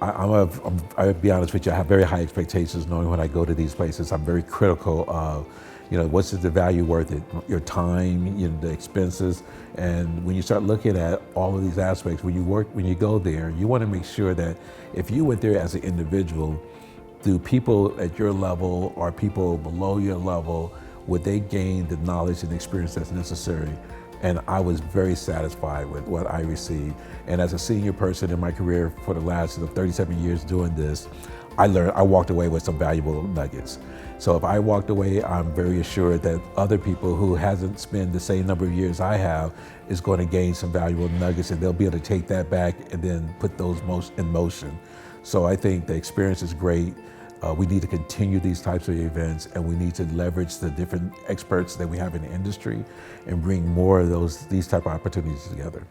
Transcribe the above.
I'll be honest with you, I have very high expectations knowing when I go to these places. I'm very critical of, what's the value worth it? Your time, the expenses. And when you start looking at all of these aspects, when you go there, you want to make sure that if you went there as an individual, do people at your level or people below your level, would they gain the knowledge and experience that's necessary? And I was very satisfied with what I received. And as a senior person in my career for the last 37 years doing this, I walked away with some valuable nuggets. So if I walked away, I'm very assured that other people who hasn't spent the same number of years I have is going to gain some valuable nuggets, and they'll be able to take that back and then put those in motion. So I think the experience is great. We need to continue these types of events, and we need to leverage the different experts that we have in the industry and bring more of these type of opportunities together.